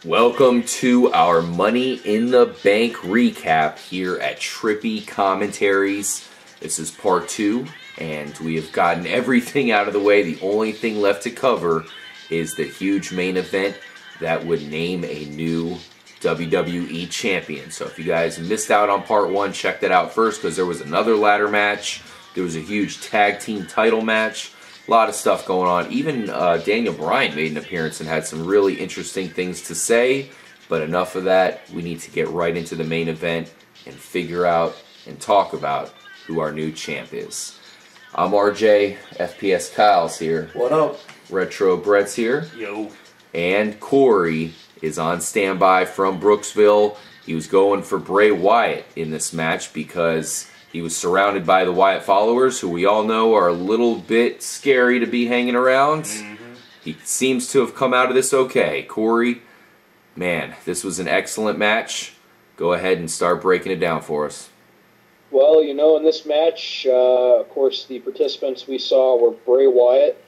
Welcome to our Money in the Bank recap here at Trippy Commentaries. This is part 2, and we have gotten everything out of the way. The only thing left to cover is the huge main event that would name a new WWE Champion. So if you guys missed out on part 1, check that out first, because there was another ladder match. There was a huge tag team title match. A lot of stuff going on. Even Daniel Bryan made an appearance and had some really interesting things to say. But enough of that. We need to get right into the main event and figure out and talk about who our new champ is. I'm RJ, FPS Kyle's here. What up? Retro Brett's here. Yo. And Corey is on standby from Brooksville. He was going for Bray Wyatt in this match because he was surrounded by the Wyatt followers, who we all know are a little bit scary to be hanging around. He seems to have come out of this okay. Corey, man, this was an excellent match. Go ahead and start breaking it down for us. Well, you know, in this match, of course, the participants we saw were Bray Wyatt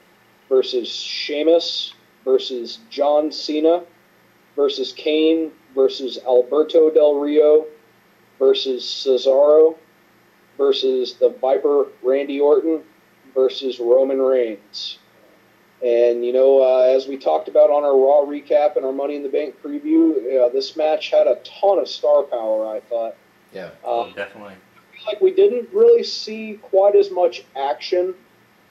versus Sheamus versus John Cena versus Kane versus Alberto Del Rio versus Cesaro versus the Viper Randy Orton versus Roman Reigns. And, you know, as we talked about on our Raw recap and our Money in the Bank preview, this match had a ton of star power, I thought. Yeah, definitely. I feel like we didn't really see quite as much action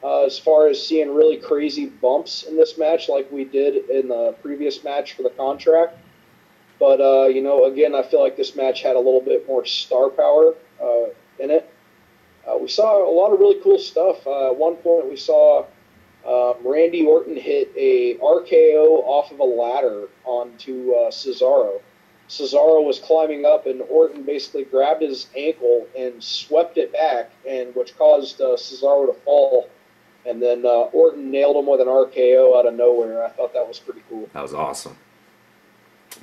as far as seeing really crazy bumps in this match like we did in the previous match for the contract. But, you know, again, I feel like this match had a little bit more star power in it. We saw a lot of really cool stuff. At one point, we saw Randy Orton hit a RKO off of a ladder onto Cesaro. Cesaro was climbing up, and Orton basically grabbed his ankle and swept it back, and which caused Cesaro to fall. And then Orton nailed him with an RKO out of nowhere. I thought that was pretty cool. That was awesome.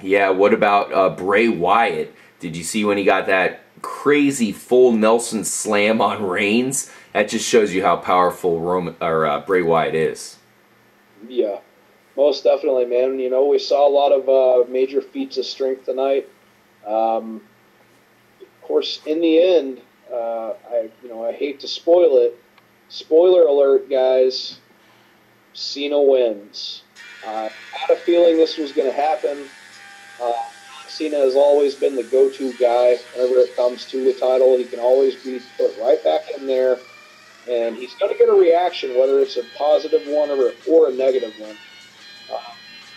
Yeah, what about Bray Wyatt? Did you see when he got that crazy full Nelson slam on Reigns? That just shows you how powerful Bray Wyatt is. Yeah, most definitely, man. You know, we saw a lot of major feats of strength tonight. Of course, in the end, I hate to spoil it. Spoiler alert, guys. Cena wins. I had a feeling this was going to happen. Cena has always been the go-to guy whenever it comes to the title. He can always be put right back in there, and he's going to get a reaction, whether it's a positive one or a negative one.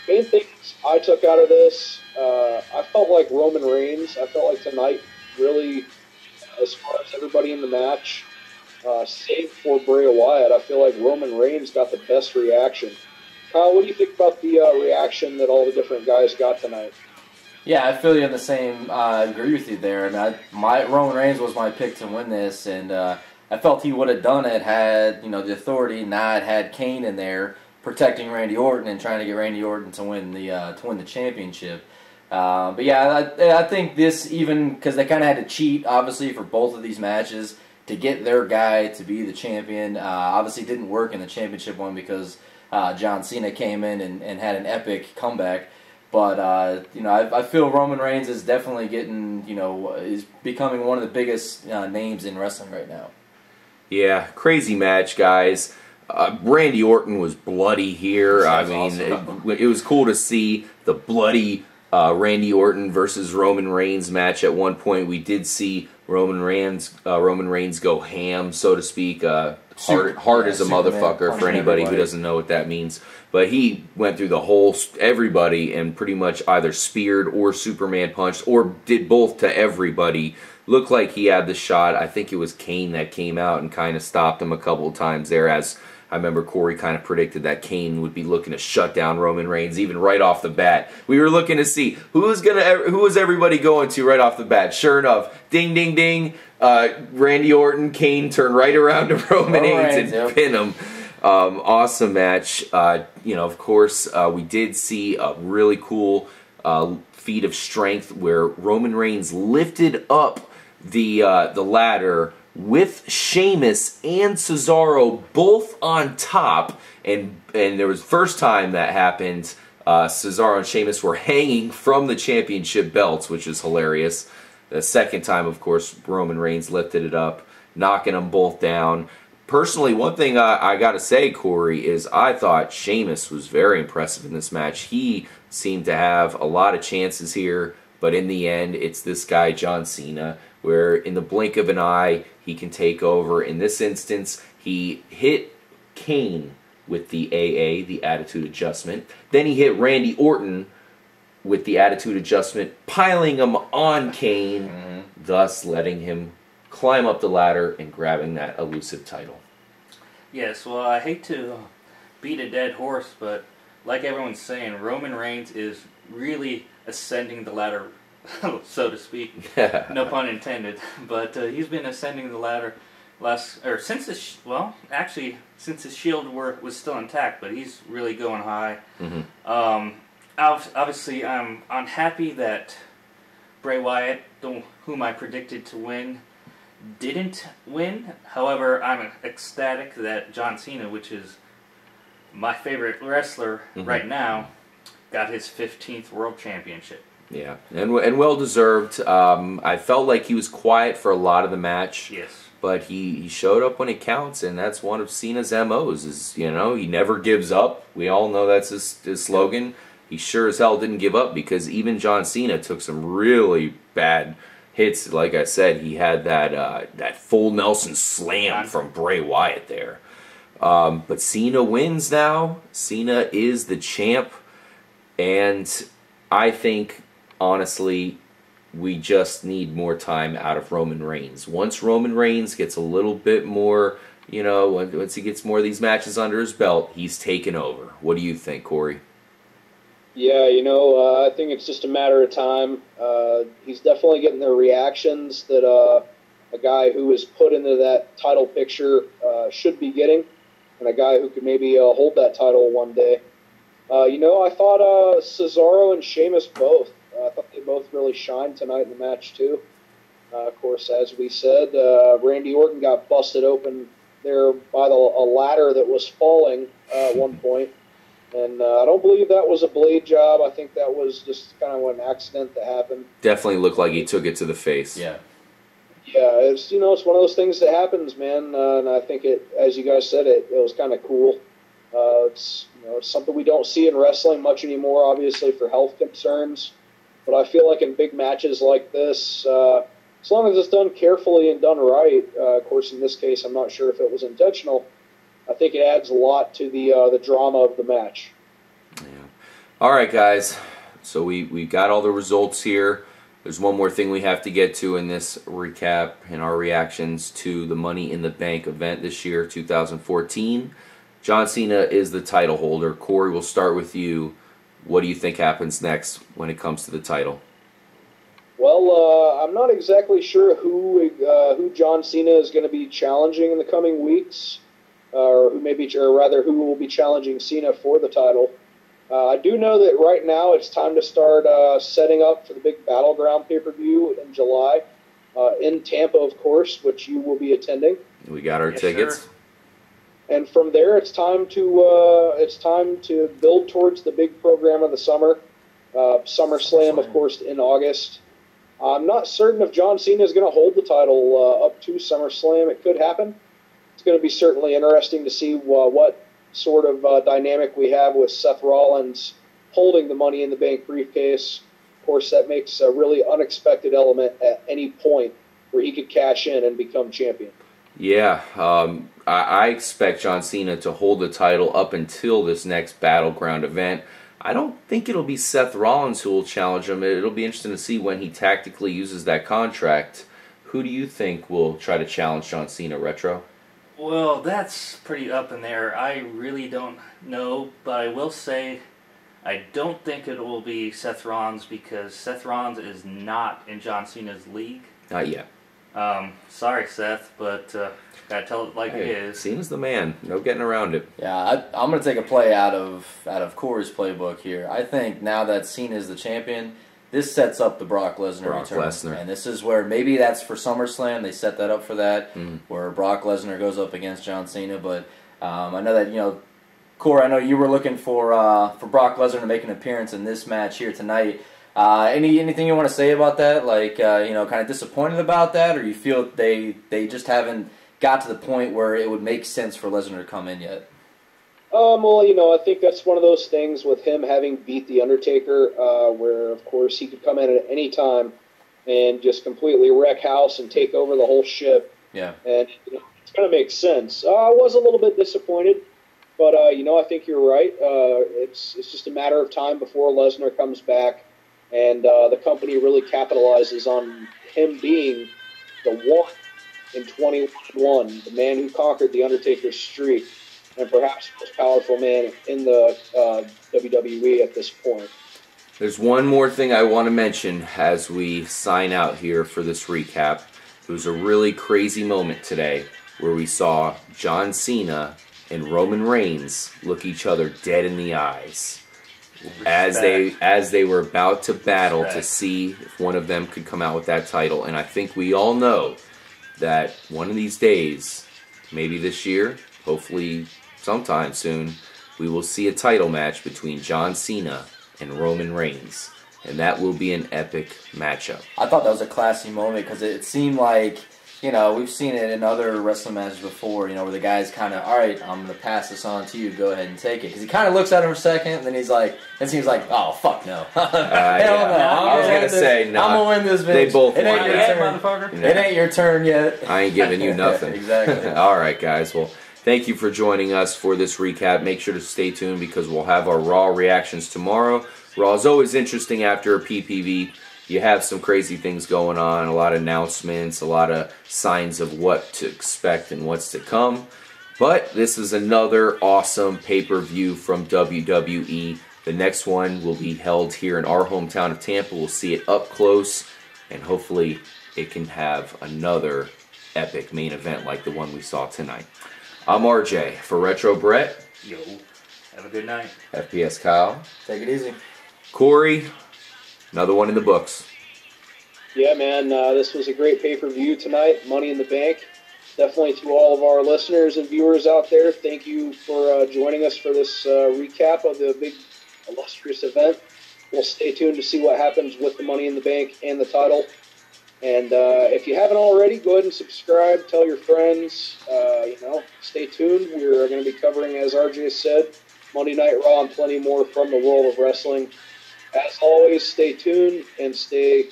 Main things I took out of this, I felt like Roman Reigns. I felt like tonight, really, as far as everybody in the match, save for Bray Wyatt, I feel like Roman Reigns got the best reaction. Kyle, what do you think about the reaction that all the different guys got tonight? Yeah, I feel you on the same. I agree with you there. And Roman Reigns was my pick to win this, and I felt he would have done it had the authority not had Kane in there protecting Randy Orton and trying to get Randy Orton to win the championship. But yeah, I think this, even because they kind of had to cheat obviously for both of these matches to get their guy to be the champion. Obviously didn't work in the championship one because John Cena came in and had an epic comeback. But, I feel Roman Reigns is definitely is becoming one of the biggest names in wrestling right now. Yeah, crazy match, guys. Randy Orton was bloody here. I mean, awesome. It was cool to see the bloody Randy Orton versus Roman Reigns match. At one point, we did see Roman Reigns go ham, so to speak. Hard as a motherfucker for anybody who doesn't know what that means. But he went through the whole everybody and pretty much either speared or Superman punched or did both to everybody. Looked like he had the shot. I think it was Kane that came out and kind of stopped him a couple of times there, as I remember Corey kind of predicted that Kane would be looking to shut down Roman Reigns even right off the bat. We were looking to see who was everybody going to right off the bat. Sure enough, ding, ding, ding. Randy Orton, Kane turned right around to Roman Reigns and pin him. Awesome match. Of course, we did see a really cool feat of strength where Roman Reigns lifted up the ladder with Sheamus and Cesaro both on top, and there was the first time that happened Cesaro and Sheamus were hanging from the championship belts, which is hilarious. The second time, of course, Roman Reigns lifted it up, knocking them both down. Personally, one thing I got to say, Corey, is I thought Sheamus was very impressive in this match. He seemed to have a lot of chances here, but in the end, it's this guy, John Cena, where in the blink of an eye, he can take over. In this instance, he hit Kane with the AA, the Attitude Adjustment. Then he hit Randy Orton with the Attitude Adjustment, piling him on Kane, thus letting him climb up the ladder and grabbing that elusive title. Yes, well, I hate to beat a dead horse, but like everyone's saying, Roman Reigns is really ascending the ladder, so to speak. No pun intended. But he's been ascending the ladder since his since his shield was still intact, but he's really going high. Obviously, I'm unhappy that Bray Wyatt, whom I predicted to win, didn't win. However, I'm ecstatic that John Cena, which is my favorite wrestler right now, got his 15th World Championship. Yeah, and well deserved. I felt like he was quiet for a lot of the match. Yes. But he showed up when it counts, and that's one of Cena's MOs. He never gives up. We all know that's his slogan. He sure as hell didn't give up, because even John Cena took some really bad hits. Like I said, he had that full Nelson slam from Bray Wyatt there. But Cena wins now. Cena is the champ, and I think, honestly, we just need more time out of Roman Reigns. Once Roman Reigns gets a little bit more, once he gets more of these matches under his belt, he's taken over. What do you think, Corey? Yeah, I think it's just a matter of time. He's definitely getting the reactions that a guy who is put into that title picture should be getting, and a guy who could maybe hold that title one day. I thought Cesaro and Sheamus both. I thought they both really shined tonight in the match, too. Of course, as we said, Randy Orton got busted open there by a ladder that was falling at one point. And I don't believe that was a blade job. I think that was just kind of an accident that happened. Definitely looked like he took it to the face. Yeah. Yeah, it's one of those things that happens, man. And I think as you guys said, it was kind of cool. It's something we don't see in wrestling much anymore, obviously for health concerns. But I feel like in big matches like this, as long as it's done carefully and done right, of course in this case I'm not sure if it was intentional, I think it adds a lot to the drama of the match. Yeah. All right, guys. So we got all the results here. There's one more thing we have to get to in this recap and our reactions to the Money in the Bank event this year, 2014. John Cena is the title holder. Corey, we'll start with you. What do you think happens next when it comes to the title? Well, I'm not exactly sure who John Cena is going to be challenging in the coming weeks. Or who will be challenging Cena for the title. I do know that right now it's time to start setting up for the big Battleground pay-per-view in July in Tampa, of course, which you will be attending. We got our tickets. Sure. And from there, it's time to build towards the big program of the summer, SummerSlam, of course, in August. I'm not certain if John Cena is going to hold the title up to SummerSlam. It could happen. It's going to be certainly interesting to see what sort of dynamic we have with Seth Rollins holding the Money in the Bank briefcase. Of course, that makes a really unexpected element at any point where he could cash in and become champion. Yeah, I expect John Cena to hold the title up until this next Battleground event. I don't think it'll be Seth Rollins who will challenge him. It'll be interesting to see when he tactically uses that contract. Who do you think will try to challenge John Cena, Retro? Well, that's pretty up in there. I really don't know, but I will say I don't think it will be Seth Rollins, because Seth Rollins is not in John Cena's league. Not yet. Sorry, Seth, but gotta tell it like it is. Cena's the man. No getting around it. Yeah, I'm going to take a play out of Corey's playbook here. I think now that Cena is the champion, this sets up the Brock Lesnar return. And this is where maybe that's for SummerSlam. They set that up for that, where Brock Lesnar goes up against John Cena. But I know that, Corey, I know you were looking for Brock Lesnar to make an appearance in this match here tonight. Anything you want to say about that? Like, kind of disappointed about that, or you feel they just haven't got to the point where it would make sense for Lesnar to come in yet? Well, I think that's one of those things with him having beat The Undertaker, where, of course, he could come in at any time and just completely wreck house and take over the whole ship. Yeah. And it's going to make sense. I was a little bit disappointed, but, I think you're right. It's just a matter of time before Lesnar comes back, and the company really capitalizes on him being the one in 2021, the man who conquered The Undertaker's streak, and perhaps the most powerful man in the WWE at this point. There's one more thing I want to mention as we sign out here for this recap. It was a really crazy moment today where we saw John Cena and Roman Reigns look each other dead in the eyes as they were about to battle to see if one of them could come out with that title. And I think we all know that one of these days, maybe this year, hopefully sometime soon, we will see a title match between John Cena and Roman Reigns. And that will be an epic matchup. I thought that was a classy moment because it seemed like, we've seen it in other wrestling matches before, where the guy's kind of, all right, I'm going to pass this on to you, go ahead and take it. Because he kind of looks at him for a second, and then it seems like, oh, fuck no. Hell no. I was going to say, no. I'm going to win this, bitch. They both it ain't won your that. turn. Motherfucker. It ain't your turn yet. I ain't giving you nothing. Exactly. All right, guys. Well, thank you for joining us for this recap. Make sure to stay tuned because we'll have our Raw reactions tomorrow. Raw is always interesting after a PPV. You have some crazy things going on, a lot of announcements, a lot of signs of what to expect and what's to come. But this is another awesome pay-per-view from WWE. The next one will be held here in our hometown of Tampa. We'll see it up close, and hopefully it can have another epic main event like the one we saw tonight. I'm RJ for Retro Brett. Yo, have a good night. FPS Kyle. Take it easy. Corey, another one in the books. Yeah, man, this was a great pay-per-view tonight, Money in the Bank. Definitely to all of our listeners and viewers out there, thank you for joining us for this recap of the big, illustrious event. We'll stay tuned to see what happens with the Money in the Bank and the title. And if you haven't already, go ahead and subscribe, tell your friends, stay tuned. We're going to be covering, as RJ said, Monday Night Raw and plenty more from the world of wrestling. As always, stay tuned and stay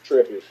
trippy.